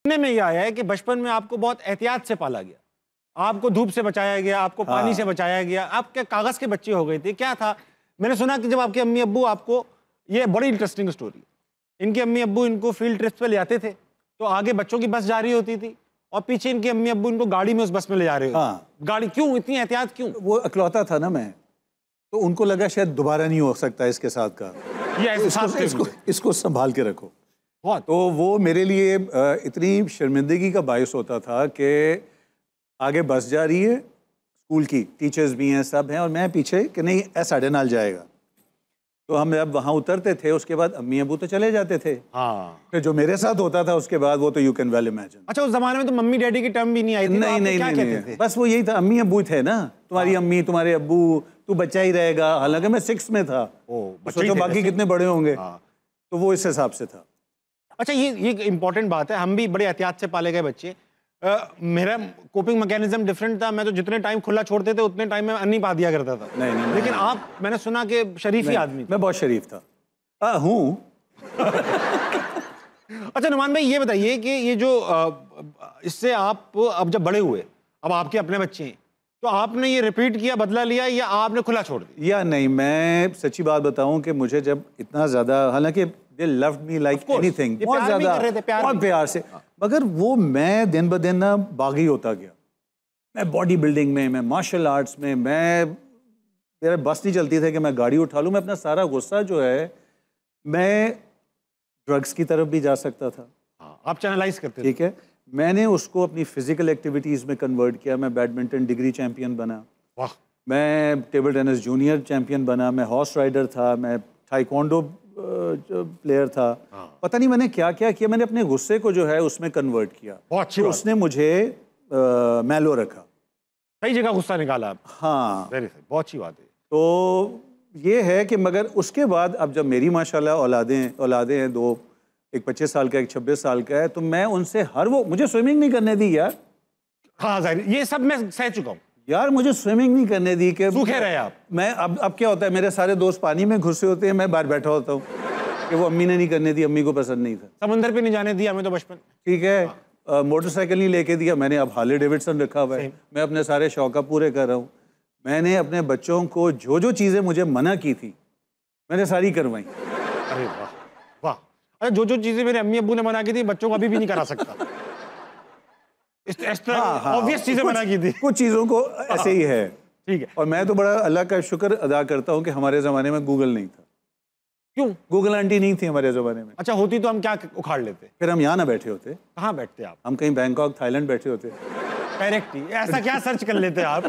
सुनने में ये आया है कि बचपन में आपको बहुत एहतियात से पाला गया, आपको धूप से बचाया गया, आपको पानी से बचाया गया, आप क्या कागज के बच्चे हो गए थे, क्या था? मैंने सुना कि जब आपके अम्मी अब्बू आपको, ये बड़ी इंटरेस्टिंग स्टोरी, इनके अम्मी अब्बू इनको फील्ड ट्रिप्स पे ले जाते थे, तो आगे बच्चों की बस जा रही होती थी और पीछे इनके अम्मी अब्बू इनको गाड़ी में उस बस में ले जा रहे होते। गाड़ी क्यों इतनी एहतियात क्यों? वो इकलौता था ना मैं, तो उनको लगा शायद दोबारा नहीं हो सकता इसके साथ का, इसको संभाल के रखो। तो वो मेरे लिए इतनी शर्मिंदगी का बायस होता था कि आगे बस जा रही है, स्कूल की टीचर्स भी हैं, सब हैं, और मैं पीछे कि नहीं साढ़े नाल जाएगा। तो हम जब वहाँ उतरते थे उसके बाद अम्मी अबू तो चले जाते थे। फिर जो मेरे साथ होता था उसके बाद वो तो यू कैन वेल इमेजिन। अच्छा, उस जमाने में तो मम्मी डैडी की टर्म भी नहीं आई थी? नहीं, बस वो यही था, अम्मी अबू थे ना, तुम्हारी अम्मी तुम्हारे अब्बू, तू बच्चा ही रहेगा। हालांकि मैं 6 में था, तो बाकी कितने बड़े होंगे, तो वो इस हिसाब से था। अच्छा, ये इंपॉर्टेंट बात है, हम भी बड़े एहतियात से पाले गए बच्चे। मेरा कोपिंग मैकेनिज्म डिफरेंट था, मैं तो जितने टाइम खुला छोड़ते थे उतने टाइम में अन्नी पा दिया करता था। नहीं, लेकिन आप, मैंने सुना कि शरीफ ही आदमी। मैं बहुत शरीफ था, हूँ। अच्छा नुमान भाई, ये बताइए कि ये जो इससे आप अब जब बड़े हुए, अब आपके अपने बच्चे हैं, तो आपने ये रिपीट किया, बदला लिया, या आपने खुला छोड़ दिया? या नहीं, मैं सच्ची बात बताऊं कि मुझे जब इतना ज्यादा, हालांकि they loved me like anything, बहुत ज्यादा, बहुत प्यार से, मगर वो मैं दिन ब दिन ना बागी होता गया। मैं बॉडी बिल्डिंग में, मैं मार्शल आर्ट्स में, मेरा बस नहीं चलती थी कि मैं गाड़ी उठा लूं। मैं अपना सारा गुस्सा जो है, मैं ड्रग्स की तरफ भी जा सकता था। आप चैनलाइज करते थे? ठीक है, मैंने उसको अपनी फिजिकल एक्टिविटीज़ में कन्वर्ट किया। मैं बैडमिंटन डिग्री चैंपियन बना, मैं टेबल टेनिस जूनियर चैंपियन बना, मैं हॉर्स राइडर था, मैं टाइकोंडो प्लेयर था। पता नहीं मैंने क्या क्या किया, मैंने अपने गुस्से को जो है उसमें कन्वर्ट किया। तो उसने मुझे मैलो रखा, सही जगह गुस्सा निकाला आप। हाँ, बहुत अच्छी बात है। तो ये है कि मगर उसके बाद अब जब मेरी माशाल्लाह औलादें हैं, दो, एक 25 साल का, एक 26 साल का है, तो मैं उनसे वो मुझे स्विमिंग नहीं करने दी यार। हाँ जाहिर, ये सब मैं सह चुका हूँ यार, मुझे स्विमिंग नहीं करने दी कि सूखे रहे आप। मैं अब क्या होता है, मेरे सारे दोस्त पानी में घुसे होते हैं, मैं बाहर बैठा होता हूँ कि वो अम्मी ने नहीं करने दी, अम्मी को पसंद नहीं था। समंदर पे नहीं जाने दिया हमें तो बचपन। ठीक है, मोटरसाइकिल नहीं लेके दिया, मैंने अब हार्ले डेविडसन रखा हुआ है। मैं अपने सारे शौक पूरे कर रहा हूँ। मैंने अपने बच्चों को जो जो चीज़ें मुझे मना की थी मैंने सारी करवाई। अरे वाह वाह। अरे जो जो चीज़ें मेरे अम्मी अब्बू ने मना की थी बच्चों को अभी भी नहीं करा सकता। इस तरह ऑब्वियस चीज़ें मना की थी, कुछ चीज़ों को ऐसे ही है। ठीक है, और मैं तो बड़ा अल्लाह का शुक्र अदा करता हूँ कि हमारे ज़माने में गूगल नहीं था। क्यों? गूगल आंटी नहीं थी हमारे ज़माने में। अच्छा, होती तो हम क्या उखाड़ लेते? फिर हम यहाँ ना बैठे होते। कहाँ बैठते आप? हम कहीं बैंकॉक थाईलैंड बैठे होते। डायरेक्ट ही ऐसा क्या सर्च कर लेते आप?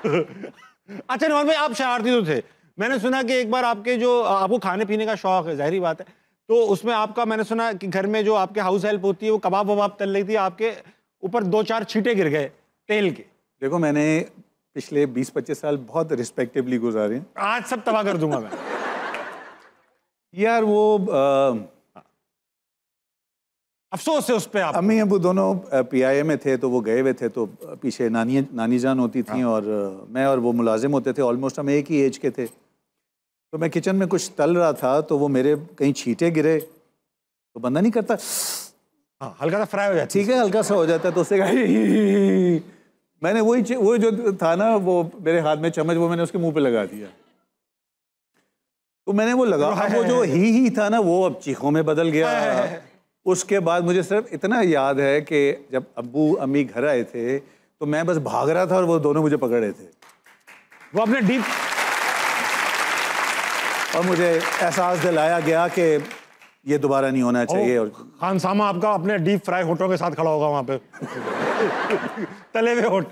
अच्छा नवाज भाई, आप शरारती तो थे। मैंने सुना कि एक बार आपके जो, आपको खाने पीने का शौक है, जाहिर बात है, तो उसमें आपका, मैंने सुना कि घर में जो आपके हाउस हेल्प होती है वो कबाब वबाब तल रही थी, आपके ऊपर 2-4 छींटे गिर गए तेल के। देखो, मैंने पिछले 20-25 साल बहुत रिस्पेक्टिवली गुजारे हैं। आज सब तबाह कर दूंगा मैं। यार वो अफसोस है उस पे। आप अम्मी अबू दोनों PIA में थे, तो वो गए हुए थे, तो पीछे नानी जान होती थी। और मैं और वो मुलाजिम होते थे, ऑलमोस्ट हम एक ही एज के थे। तो मैं किचन में कुछ तल रहा था, तो वो मेरे कहीं छींटे गिरे, तो बंदा नहीं करता, हाँ, हल्का सा फ्राई हो जाता। ठीक है, हल्का सा हो जाता है, तो उससे कहा मैंने वो जो था ना, वो मेरे हाथ में चम्मच, वो मैंने उसके मुंह पे लगा दिया। तो मैंने वो लगा, वो जो ही था ना, वो अब चीखों में बदल गया। उसके बाद मुझे सिर्फ इतना याद है कि जब अब्बू अम्मी घर आए थे, तो मैं बस भाग रहा था और वो दोनों मुझे पकड़ रहे थे। वो अपने डीप, और मुझे एहसास दिलाया गया कि ये दोबारा नहीं होना चाहिए। और खान सामा आपका अपने डीप फ्राई होठों के साथ खड़ा होगा वहां पे। तले हुए होठ।